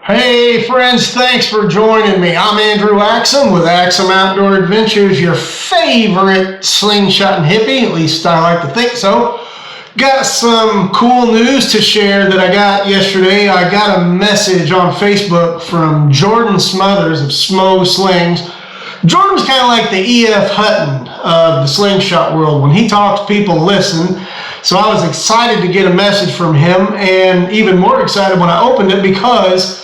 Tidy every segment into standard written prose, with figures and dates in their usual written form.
Hey friends, thanks for joining me. I'm Andrew Axiom with Axiom Outdoor Adventures, your favorite slingshot and hippie, at least I like to think so. Got some cool news to share that I got yesterday. I got a message on Facebook from Jordan Smothers of Smo Slings. Jordan's kind of like the E.F. Hutton of the slingshot world. When he talks, people listen. So I was excited to get a message from him, and even more excited when I opened it because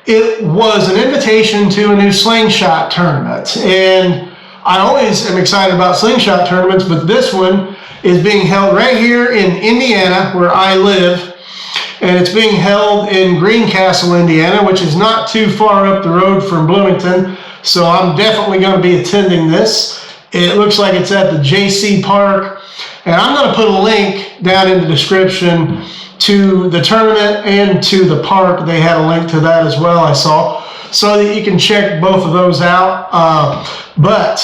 it was an invitation to a new slingshot tournament. And I always am excited about slingshot tournaments, but this one is being held right here in Indiana, where I live. And it's being held in Greencastle, Indiana, which is not too far up the road from Bloomington. So I'm definitely going to be attending this. It looks like it's at the JC Park. And I'm going to put a link down in the description to the tournament and to the park. They had a link to that as well, I saw, so that you can check both of those out. But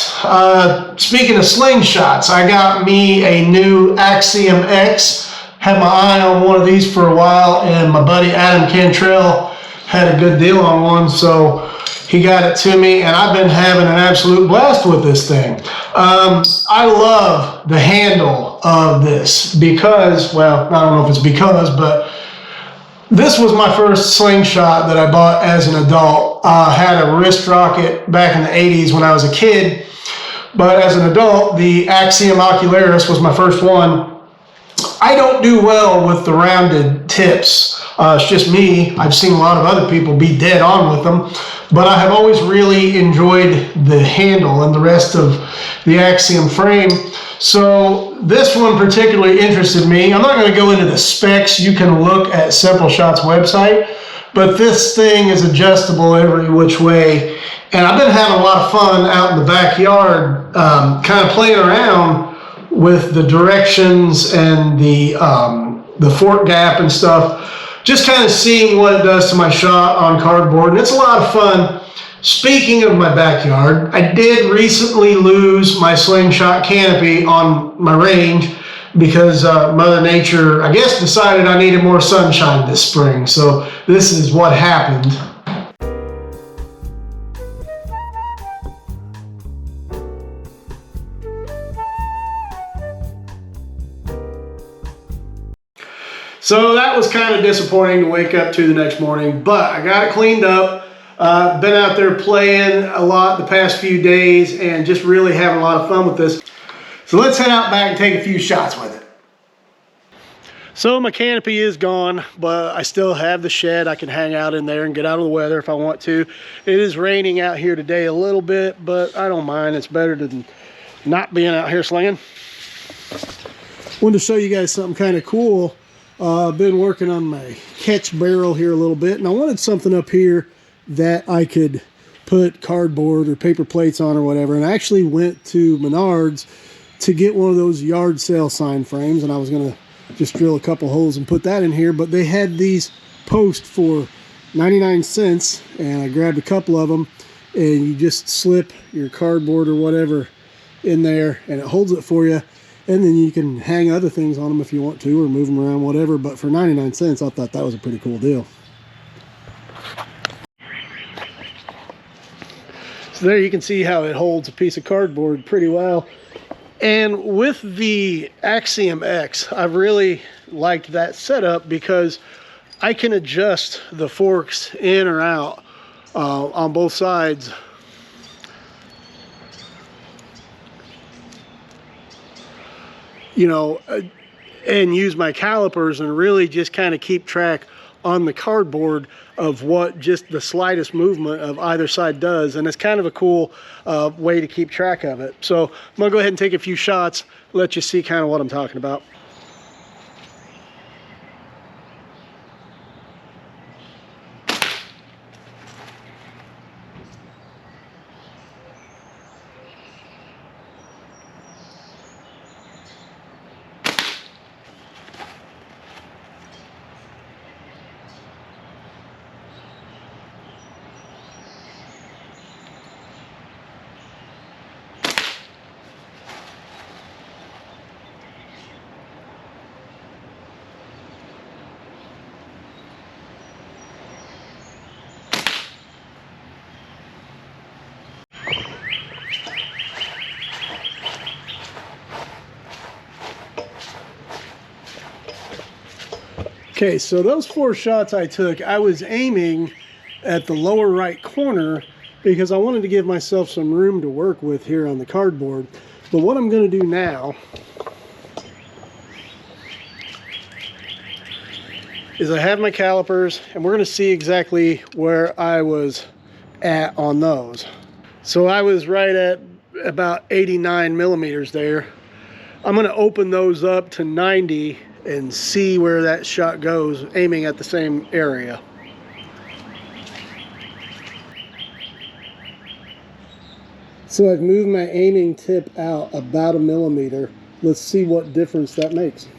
speaking of slingshots, I got me a new Axiom X. Had my eye on one of these for a while, and my buddy Adam Cantrell had a good deal on one, so he got it to me, and I've been having an absolute blast with this thing. I love the handle of this because, well, I don't know if it's because, but this was my first slingshot that I bought as an adult. I had a wrist rocket back in the 80s when I was a kid, but as an adult, the Axiom Ocularis was my first one. I don't do well with the rounded tips. It's just me. I've seen a lot of other people be dead on with them, but I have always really enjoyed the handle and the rest of the Axiom frame. So this one particularly interested me. I'm not going to go into the specs. You can look at Simple Shot's website, but this thing is adjustable every which way. And I've been having a lot of fun out in the backyard, kind of playing around with the directions and the fork gap and stuff, just kind of seeing what it does to my shot on cardboard, and it's a lot of fun. Speaking of my backyard, I did recently lose my slingshot canopy on my range because Mother Nature, I guess, decided I needed more sunshine this spring, so this is what happened. So that was kind of disappointing to wake up to the next morning, but I got it cleaned up. Been out there playing a lot the past few days and just really having a lot of fun with this. So let's head out back and take a few shots with it. So my canopy is gone, but I still have the shed. I can hang out in there and get out of the weather if I want to. It is raining out here today a little bit, but I don't mind. It's better than not being out here slinging. Wanted to show you guys something kind of cool. I've been working on my catch barrel here a little bit, and I wanted something up here that I could put cardboard or paper plates on or whatever. And I actually went to Menards to get one of those yard sale sign frames, and I was going to just drill a couple holes and put that in here, but they had these posts for 99 cents, and I grabbed a couple of them, and you just slip your cardboard or whatever in there, and it holds it for you. And then you can hang other things on them if you want to, or move them around, whatever. But for 99 cents, I thought that was a pretty cool deal. So there you can see how it holds a piece of cardboard pretty well. And with the Axiom X, I've really liked that setup because I can adjust the forks in or out on both sides. You know, and use my calipers and really just kind of keep track on the cardboard of what just the slightest movement of either side does. And it's kind of a cool way to keep track of it. So I'm gonna go ahead and take a few shots, let you see kind of what I'm talking about. Okay, so those 4 shots I took, I was aiming at the lower right corner because I wanted to give myself some room to work with here on the cardboard. But what I'm going to do now is I have my calipers, and we're going to see exactly where I was at on those. So I was right at about 89 millimeters there. I'm going to open those up to 90 and see where that shot goes, aiming at the same area. So I've moved my aiming tip out about 1 millimeter. Let's see what difference that makes.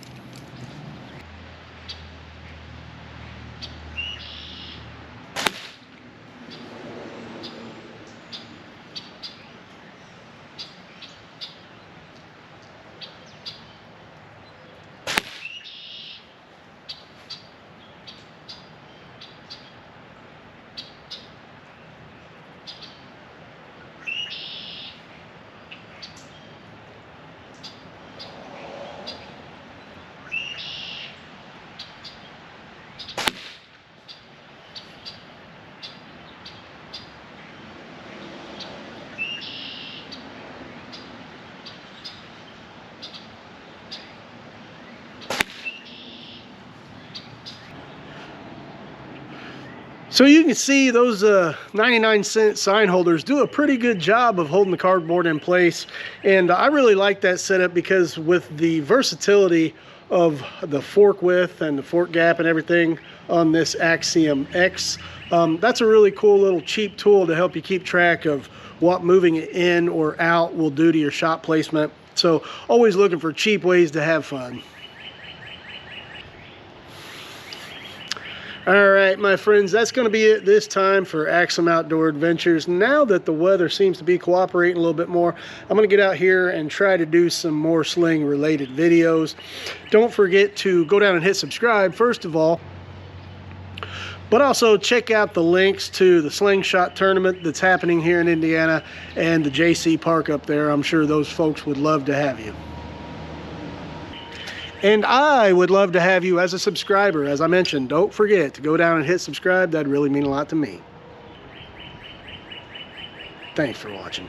So you can see those 99-cent sign holders do a pretty good job of holding the cardboard in place. And I really like that setup because with the versatility of the fork width and the fork gap and everything on this Axiom X, that's a really cool little cheap tool to help you keep track of what moving it in or out will do to your shot placement. So always looking for cheap ways to have fun. All right, my friends, that's going to be it this time for Axiom Outdoor Adventures. Now that the weather seems to be cooperating a little bit more, I'm going to get out here and try to do some more sling related videos. Don't forget to go down and hit subscribe, first of all, but also check out the links to the Slingshot tournament that's happening here in Indiana and the JC Park up there. I'm sure those folks would love to have you. And I would love to have you as a subscriber. As I mentioned, don't forget to go down and hit subscribe. That'd really mean a lot to me. Thanks for watching.